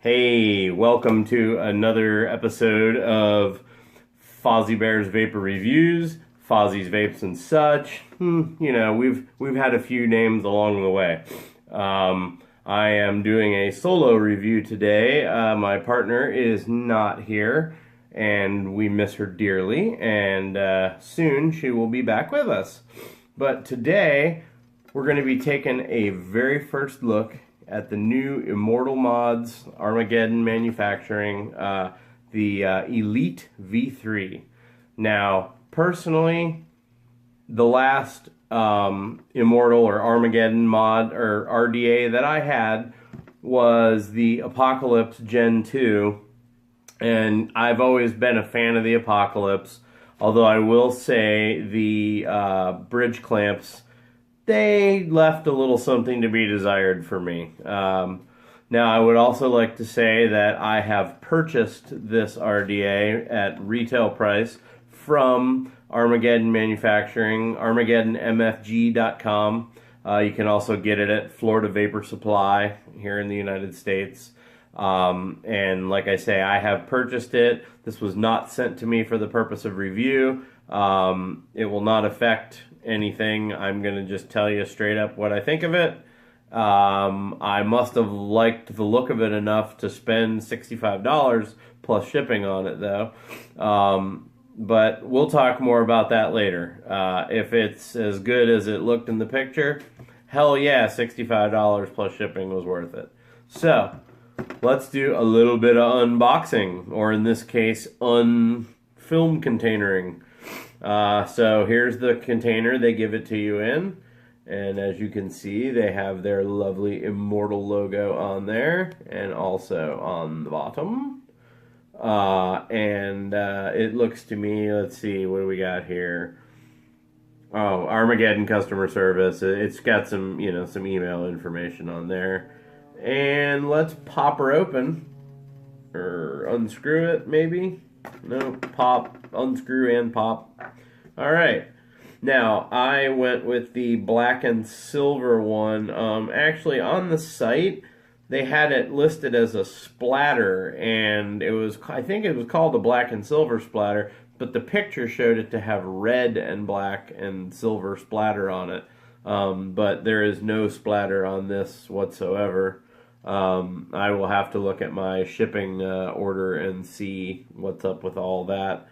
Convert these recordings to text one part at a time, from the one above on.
Hey, welcome to another episode of Fozzy Bear's Vapor Reviews, Fozzy's Vapes and such. You know, we've had a few names along the way. I am doing a solo review today. My partner is not here, and we miss her dearly, and soon she will be back with us. But today, we're going to be taking a very first look at the new Immortal Modz Armageddon manufacturing, the Elite V3. Now, personally, the last Immortal or Armageddon mod or RDA that I had was the Apocalypse Gen 2, and I've always been a fan of the Apocalypse, although I will say the bridge clamps, they left a little something to be desired for me. Now, I would also like to say that I have purchased this RDA at retail price from Armageddon Manufacturing, ArmageddonMFG.com. You can also get it at Florida Vapor Supply here in the United States. And like I say, I have purchased it. This was not sent to me for the purpose of review. It will not affect anything. I'm going to just tell you straight up what I think of it. I must have liked the look of it enough to spend $65 plus shipping on it, though. But we'll talk more about that later. If it's as good as it looked in the picture, hell yeah, $65 plus shipping was worth it. So, let's do a little bit of unboxing, or in this case, film containering. So here's the container they give it to you in, and as you can see, they have their lovely Immortal logo on there, and also on the bottom. It looks to me, let's see, what do we got here? Oh, Armageddon customer service. It's got some, some email information on there. And let's pop her open, or unscrew it, maybe? No, pop, unscrew and pop. All right. Now, I went with the black and silver one. Actually, on the site, they had it listed as a splatter, and I think it was called a black and silver splatter, but the picture showed it to have red and black and silver splatter on it. But there is no splatter on this whatsoever. I will have to look at my shipping order and see what's up with all that.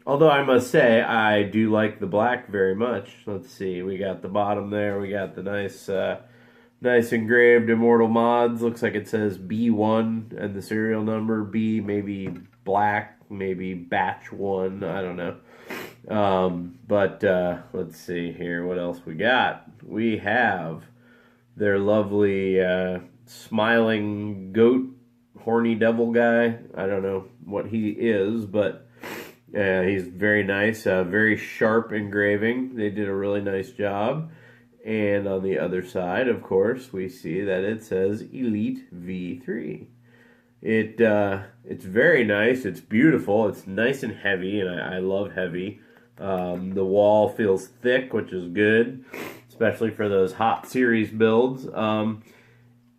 Although I must say, I do like the black very much. Let's see, we got the bottom there, we got the nice engraved Immortal Modz. Looks like it says B1 and the serial number. B, maybe black, maybe batch 1, I don't know. Let's see here, what else we got? We have their lovely smiling goat, horny devil guy. I don't know what he is, but he's very nice, very sharp engraving. They did a really nice job. And on the other side, of course, we see that it says Elite V3. It's very nice. It's beautiful. It's nice and heavy, and I love heavy. The wall feels thick, which is good, especially for those hot series builds.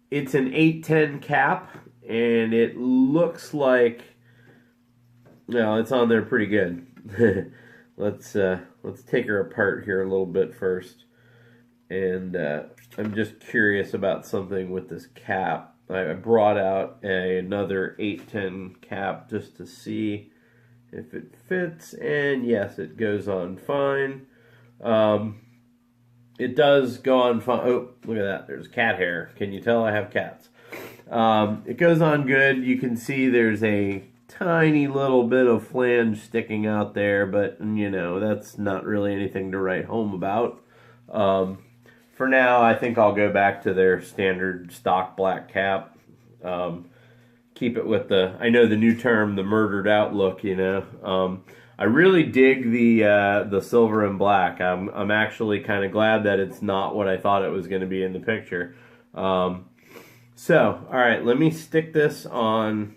It's an 810 cap, and it looks like, it's on there pretty good. Let's take her apart here a little bit first. And I'm just curious about something with this cap. I brought out another 810 cap just to see if it fits, and yes, it goes on fine. It does go on fine. Oh, look at that. There's cat hair. Can you tell I have cats? It goes on good. You can see there's a tiny little bit of flange sticking out there, but, that's not really anything to write home about. For now, I think I'll go back to their standard stock black cap. Keep it with I know the new term, the murdered out look, I really dig the silver and black. I'm actually kind of glad that it's not what I thought it was going to be in the picture. All right, let me stick this on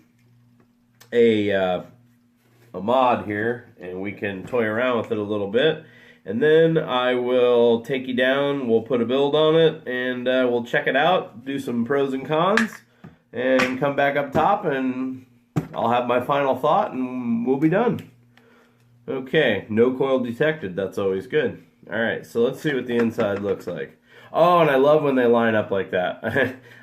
a mod here, and we can toy around with it a little bit. And then I will take you down, we'll put a build on it, and we'll check it out, do some pros and cons, and come back up top, and I'll have my final thought, and we'll be done. Okay, no coil detected. That's always good. All right, so let's see what the inside looks like. Oh, and I love when they line up like that.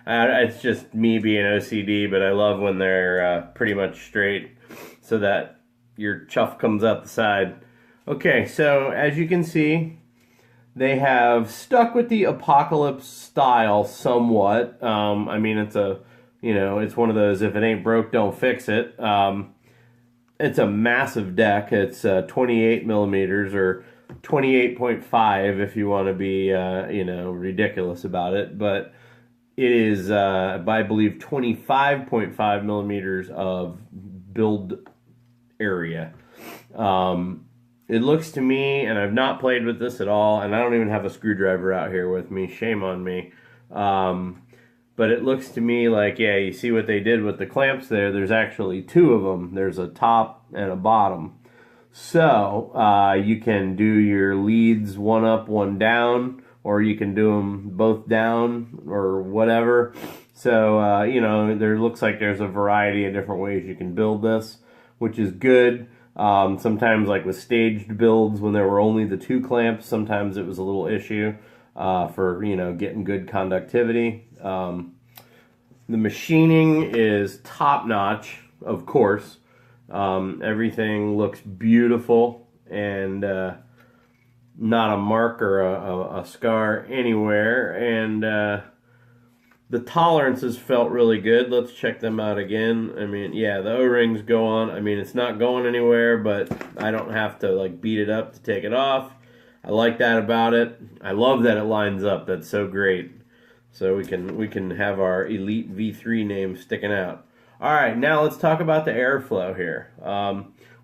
It's just me being OCD, but I love when they're pretty much straight so that your chuff comes out the side. Okay, so as you can see, they have stuck with the Apocalypse style somewhat. I mean, it's it's one of those, if it ain't broke, don't fix it. It's a massive deck. It's 28 millimeters, or 28.5 if you want to be, ridiculous about it. But it is, I believe, 25.5 millimeters of build area. It looks to me, and I've not played with this at all, and I don't even have a screwdriver out here with me. Shame on me. But it looks to me like, yeah, you see what they did with the clamps there. There's actually two of them. There's a top and a bottom. So you can do your leads one up, one down, or you can do them both down or whatever. So, there looks like there's a variety of different ways you can build this, which is good. Sometimes, like with staged builds, when there were only the two clamps, sometimes it was a little issue for, getting good conductivity. The machining is top-notch, of course. Everything looks beautiful, and not a mark or a scar anywhere. And the tolerances felt really good. Let's check them out again. I mean, yeah, the O-rings go on. I mean, it's not going anywhere, but I don't have to like beat it up to take it off. I like that about it. I love that it lines up. That's so great. So we can have our Elite V3 name sticking out. All right, now let's talk about the airflow here.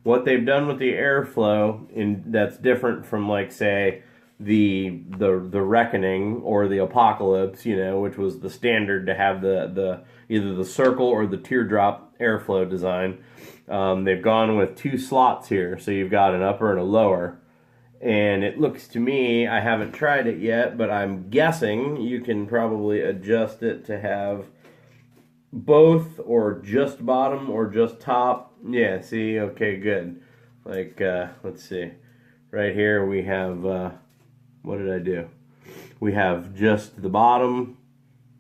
What they've done with the airflow that's different from, like, say, the Reckoning or the Apocalypse, which was the standard to have the either the circle or the teardrop airflow design. They've gone with two slots here, so you've got an upper and a lower. And it looks to me, I haven't tried it yet, but I'm guessing you can probably adjust it to have both, or just bottom or just top. Yeah, see, okay, good. Like, let's see. Right here we have, what did I do? We have just the bottom,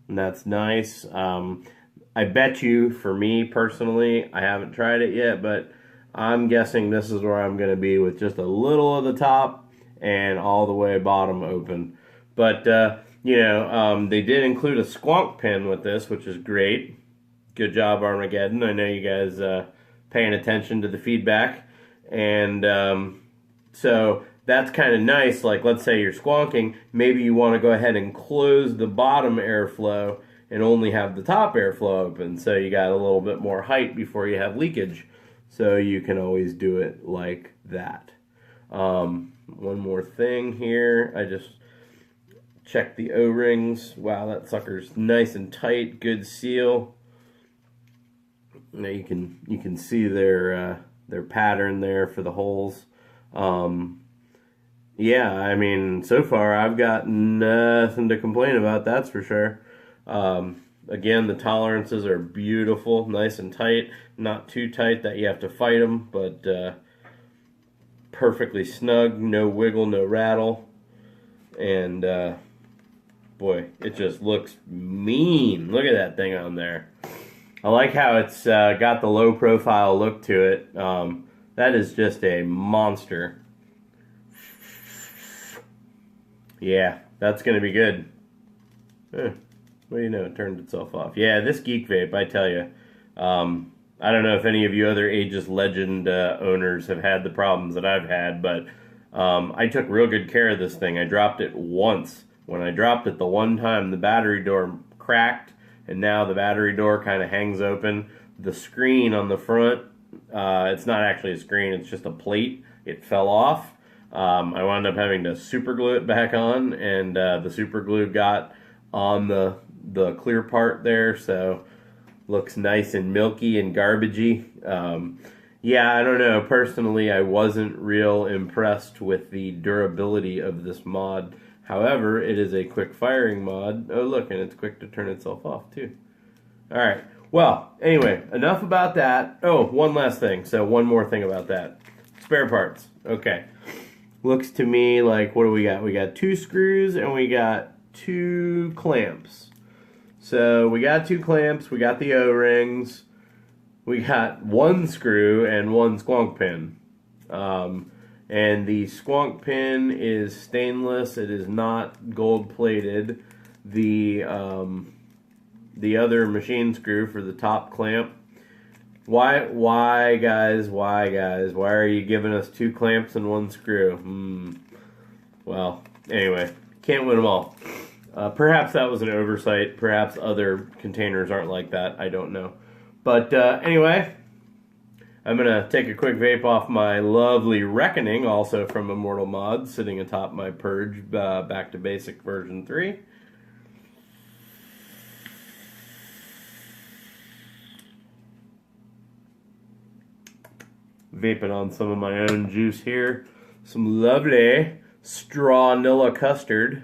and that's nice. I bet you, for me personally, I haven't tried it yet, but I'm guessing this is where I'm going to be, with just a little of the top and all the way bottom open. But, they did include a Squonk pin with this, which is great. Good job, Armageddon. I know you guys paying attention to the feedback. And so that's kind of nice. Like, let's say you're squonking. Maybe you want to go ahead and close the bottom airflow and only have the top airflow open. So you got a little bit more height before you have leakage. So you can always do it like that. One more thing here. I just checked the O-rings. Wow, that sucker's nice and tight. Good seal. Now you can see their pattern there for the holes. Yeah, I mean, so far I've got nothing to complain about. That's for sure. Again, the tolerances are beautiful, nice and tight. Not too tight that you have to fight them, but perfectly snug, no wiggle, no rattle. And boy, it just looks mean. Look at that thing on there. I like how it's got the low profile look to it. That is just a monster. Yeah, that's going to be good. What do you know? It turned itself off. Yeah, this Geek vape, I tell you. I don't know if any of you other Aegis Legend owners have had the problems that I've had, but I took real good care of this thing. I dropped it once. When I dropped it the one time, the battery door cracked, and now the battery door kind of hangs open. The screen on the front, it's not actually a screen, it's just a plate. It fell off. I wound up having to super glue it back on, and the super glue got on the clear part there, so looks nice and milky and garbagey. Yeah, I don't know. Personally, I wasn't real impressed with the durability of this mod. However, it is a quick firing mod. Oh, look, and it's quick to turn itself off, too. Alright, well, anyway, enough about that. Oh, one last thing. So, one more thing about that. Spare parts. Okay. Looks to me like, what do we got? We got 2 screws and we got 2 clamps. So, we got 2 clamps, we got the O-rings, we got 1 screw and 1 squonk pin. And the squonk pin is stainless. It is not gold plated. The other machine screw for the top clamp. Why guys? Why are you giving us 2 clamps and 1 screw? Well, anyway, can't win them all. Perhaps that was an oversight. Perhaps other containers aren't like that. I don't know. But anyway, I'm going to take a quick vape off my lovely Reckoning, also from Immortal Modz, sitting atop my Purge Back to Basic version 3. Vaping on some of my own juice here. Some lovely Strawvanilla custard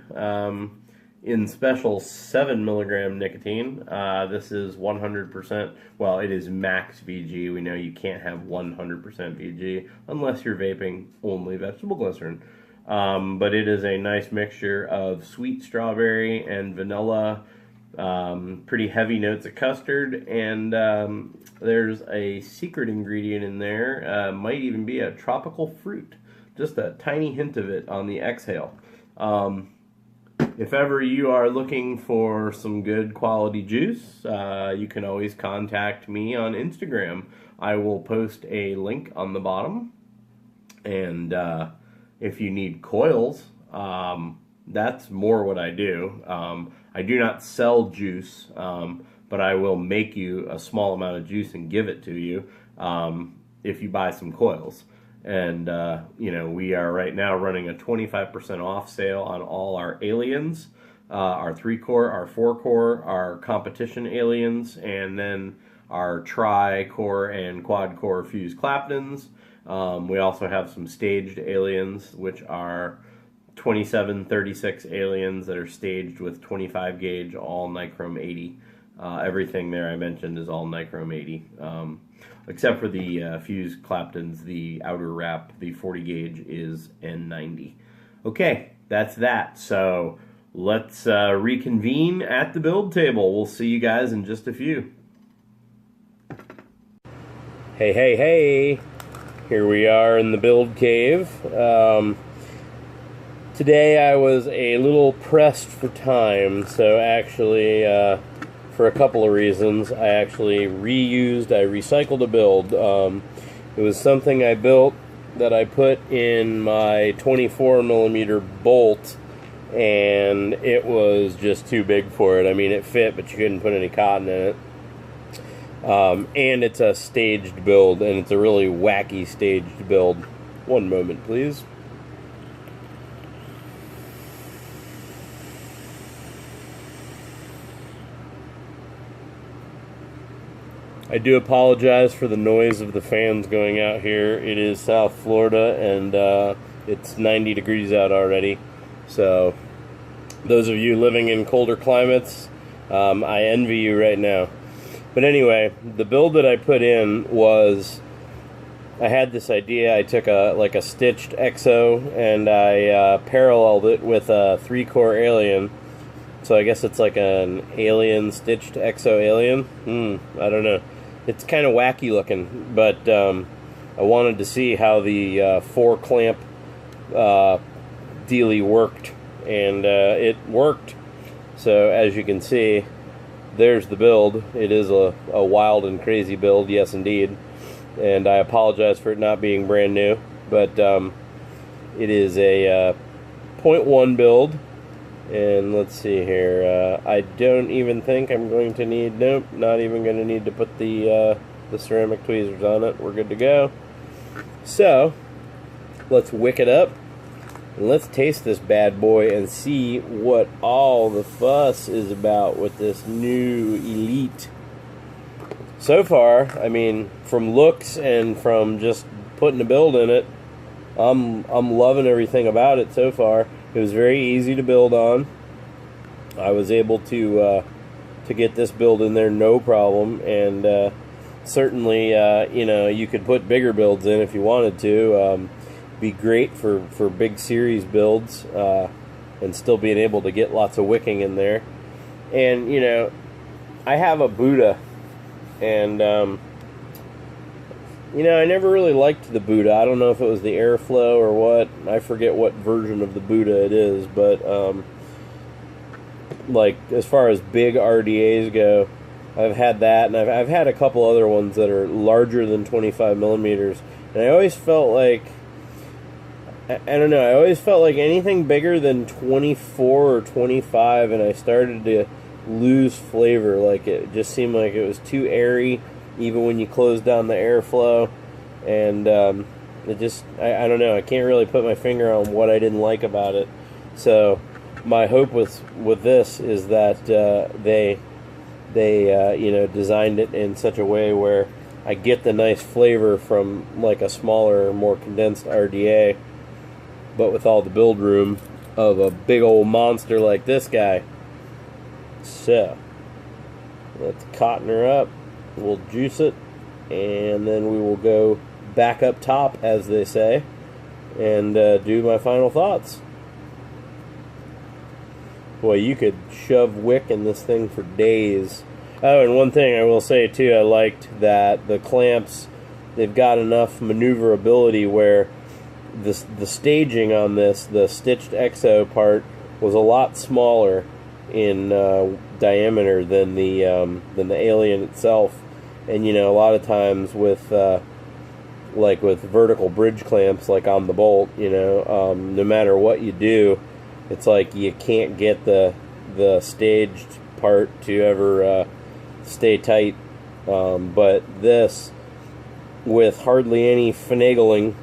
in special 7 milligram nicotine. This is 100%, well, it is max VG. We know you can't have 100% VG unless you're vaping only vegetable glycerin. But it is a nice mixture of sweet strawberry and vanilla, pretty heavy notes of custard, and there's a secret ingredient in there, might even be a tropical fruit, just a tiny hint of it on the exhale. If ever you are looking for some good quality juice, you can always contact me on Instagram. I will post a link on the bottom, and if you need coils, that's more what I do. I do not sell juice, but I will make you a small amount of juice and give it to you if you buy some coils. And, you know, we are right now running a 25% off sale on all our aliens, our 3-core, our 4-core, our competition aliens, and then our tri-core and quad-core fused Claptons. We also have some staged aliens, which are 2736 aliens that are staged with 25 gauge, all nichrome 80. Everything there I mentioned is all nichrome 80. Except for the fused Claptons, the outer wrap, the 40 gauge is N90. Okay, that's that. So let's reconvene at the build table. We'll see you guys in just a few. Hey. Here we are in the build cave. Today I was a little pressed for time, so actually, for a couple of reasons, I actually recycled a build. It was something I built that I put in my 24mm bolt, and it was just too big for it. I mean, it fit, but you couldn't put any cotton in it. And it's a staged build, and it's a really wacky staged build. One moment, please. I do apologize for the noise of the fans going out here. It is South Florida, and it's 90 degrees out already. So, those of you living in colder climates, I envy you right now. But anyway, the build that I put in was, I had this idea. I took a stitched EXO, and I paralleled it with a 3-core alien. So I guess it's like an alien stitched EXO alien. I don't know. It's kind of wacky looking, but I wanted to see how the 4-clamp dealie worked, and it worked. So as you can see, there's the build. It is a wild and crazy build, yes indeed. And I apologize for it not being brand new, but it is a 0.1 build. And let's see here. I don't even think I'm going to need, nope, not even going to need to put the ceramic tweezers on it. We're good to go. So, let's wick it up. And let's taste this bad boy and see what all the fuss is about with this new Elite. So far, I mean, from looks and from just putting a build in it, I'm loving everything about it so far. It was very easy to build on. I was able to to get this build in there, no problem. And certainly, you know, you could put bigger builds in if you wanted to. Be great for big series builds, and still being able to get lots of wicking in there. And, you know, I have a Buddha, and, you know, I never really liked the Buddha. I don't know if it was the airflow or what. I forget what version of the Buddha it is, but, like, as far as big RDAs go, I've had that, and I've had a couple other ones that are larger than 25 millimeters, and I always felt like, I don't know, I always felt like anything bigger than 24 or 25, and I started to lose flavor. Like, it just seemed like it was too airy, even when you close down the airflow, and it just, I don't know, I can't really put my finger on what I didn't like about it. So my hope with this is that they you know, designed it in such a way where I get the nice flavor from like a smaller, more condensed RDA, but with all the build room of a big old monster like this guy. So let's cotton her up, we'll juice it, and then we will go back up top, as they say, and do my final thoughts. Boy, you could shove wick in this thing for days. Oh, and one thing I will say too, I liked that the clamps, they've got enough maneuverability where the staging on this, the stitched exo part, was a lot smaller in diameter than the alien itself. And, you know, a lot of times with like with vertical bridge clamps, like on the bolt, you know, no matter what you do, it's like you can't get the staged part to ever stay tight. But this, with hardly any finagling,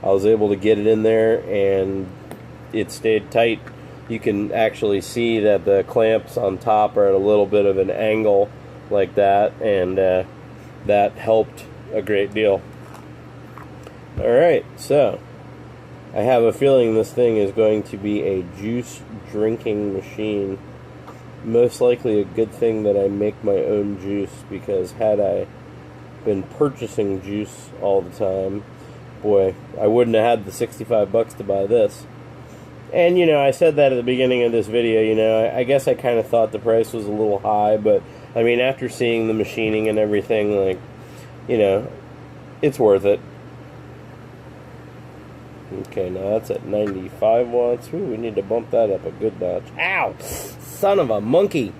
I was able to get it in there and it stayed tight. You can actually see that the clamps on top are at a little bit of an angle like that, and that helped a great deal. Alright, so I have a feeling this thing is going to be a juice drinking machine. Most likely a good thing that I make my own juice, because had I been purchasing juice all the time, boy, I wouldn't have had the 65 bucks to buy this. And, you know, I said that at the beginning of this video, you know, I guess I kind of thought the price was a little high, but, I mean, after seeing the machining and everything, like, you know, it's worth it. Okay, now that's at 95 watts. Ooh, we need to bump that up a good notch. Ow! Son of a monkey!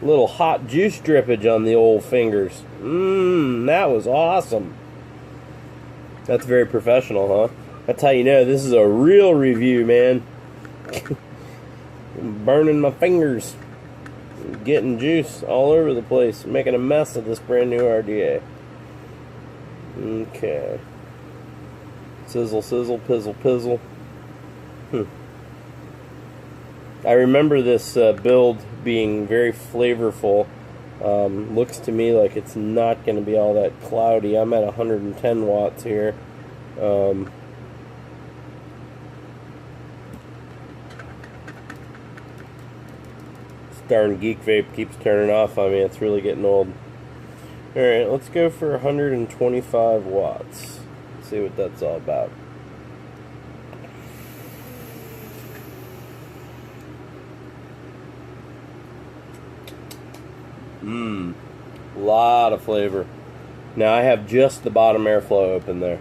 Little hot juice drippage on the old fingers. That was awesome. That's very professional, huh? That's how you know this is a real review, man. Burning my fingers. Getting juice all over the place. Making a mess of this brand new RDA. Okay. Sizzle, sizzle, pizzle, pizzle. I remember this build being very flavorful. Looks to me like it's not going to be all that cloudy. I'm at 110 watts here. This darn Geek Vape keeps turning off on me. It's really getting old. Alright, let's go for 125 watts. See what that's all about. Lot of flavor. Now I have just the bottom airflow open there.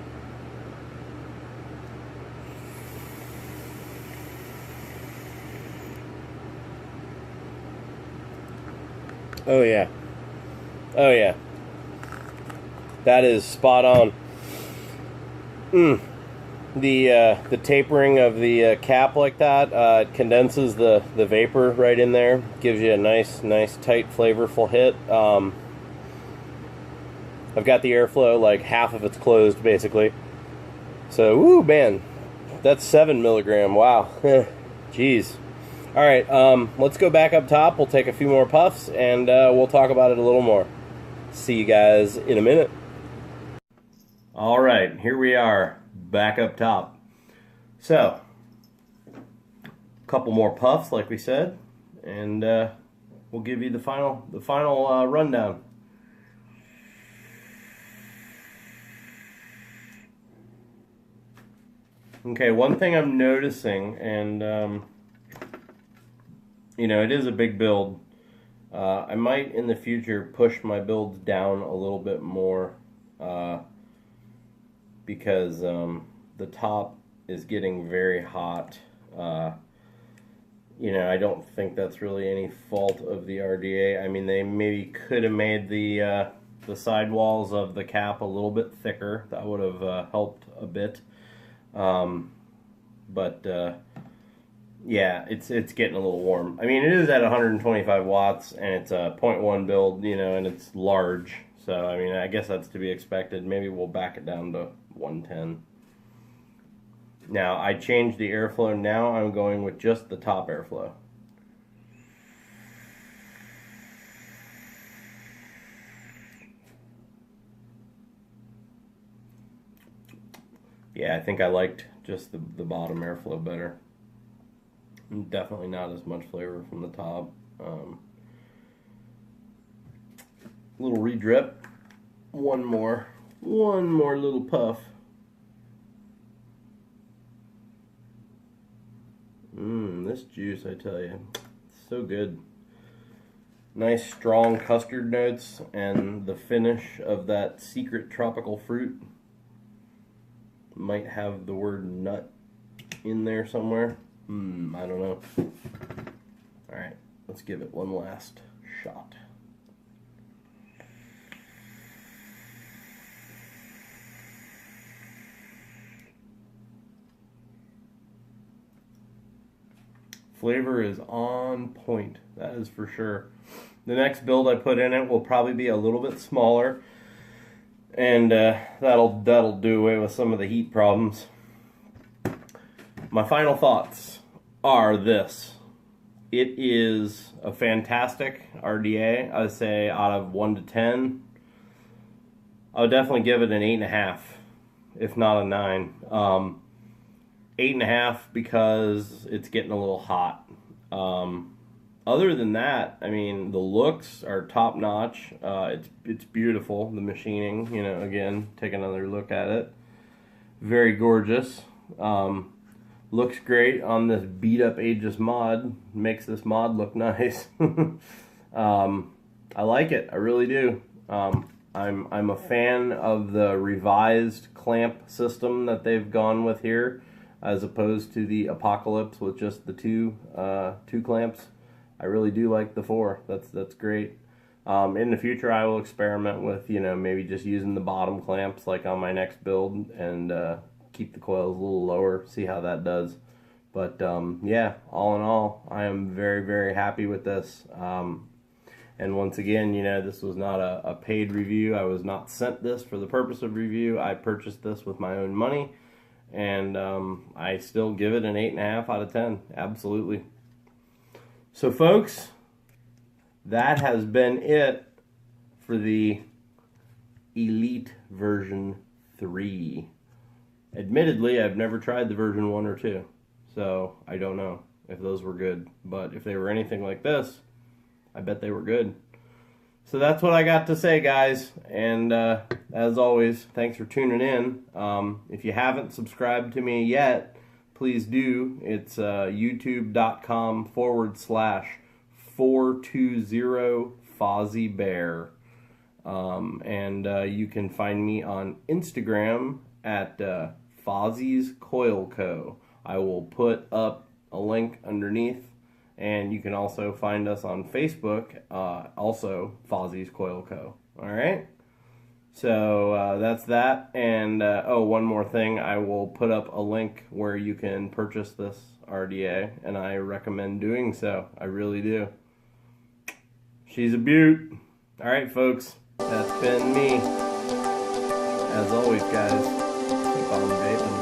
Oh yeah. Oh yeah. That is spot on. The tapering of the cap like that, it condenses the vapor right in there, gives you a nice tight flavorful hit. I've got the airflow, like half of it's closed basically. So, woo, man, that's 7 milligram. Wow. Jeez. Alright, let's go back up top. We'll take a few more puffs and we'll talk about it a little more. See you guys in a minute. Alright, here we are, back up top. So, a couple more puffs like we said, and we'll give you the final rundown. Okay, one thing I'm noticing, and you know, it is a big build. I might in the future push my builds down a little bit more because the top is getting very hot. You know, I don't think that's really any fault of the RDA. I mean, they maybe could have made the sidewalls of the cap a little bit thicker. That would have helped a bit. But yeah, it's getting a little warm. I mean, it is at 125 watts, and it's a 0.1 build, you know, and it's large. So, I mean, I guess that's to be expected. Maybe we'll back it down to 110. Now, I changed the airflow. Now I'm going with just the top airflow. Yeah, I think I liked just the bottom airflow better. Definitely not as much flavor from the top. Little redrip. One more little puff. This juice, I tell you, it's so good. Nice strong custard notes, and the finish of that secret tropical fruit. Might have the word nut in there somewhere. I don't know. Alright, let's give it one last shot. Flavor is on point, that is for sure. The next build I put in it will probably be a little bit smaller, and that'll do away with some of the heat problems. My final thoughts are this. It is a fantastic RDA. I would say out of 1 to 10, I would definitely give it an 8.5, if not a 9. 8.5 because it's getting a little hot. Other than that, I mean, the looks are top notch. It's beautiful. The machining, you know, again, take another look at it. Very gorgeous. Looks great on this beat up Aegis mod. Makes this mod look nice. I like it. I really do. I'm a fan of the revised clamp system that they've gone with here, as opposed to the Apocalypse with just the two clamps. I really do like the 4. That's great. In the future, I will experiment with, you know, maybe just using the bottom clamps like on my next build, and keep the coils a little lower, see how that does. But yeah, all in all, I am very, very happy with this. And once again, you know, this was not a paid review. I was not sent this for the purpose of review. I purchased this with my own money, and I still give it an 8.5 out of 10. Absolutely. So folks, that has been it for the Elite version 3. Admittedly, I've never tried the version 1 or 2, so I don't know if those were good. But if they were anything like this, I bet they were good. So that's what I got to say, guys. And as always, thanks for tuning in. If you haven't subscribed to me yet, please do. It's youtube.com/420 Fozzy Bear. And you can find me on Instagram at Fozzy's Coil Co. I will put up a link underneath, and you can also find us on Facebook, also Fozzy's Coil Co. Alright? So that's that. And oh, one more thing, I will put up a link where you can purchase this RDA, and I recommend doing so. I really do. She's a beaut. Alright, folks, that's been me. As always, guys, keep on vaping.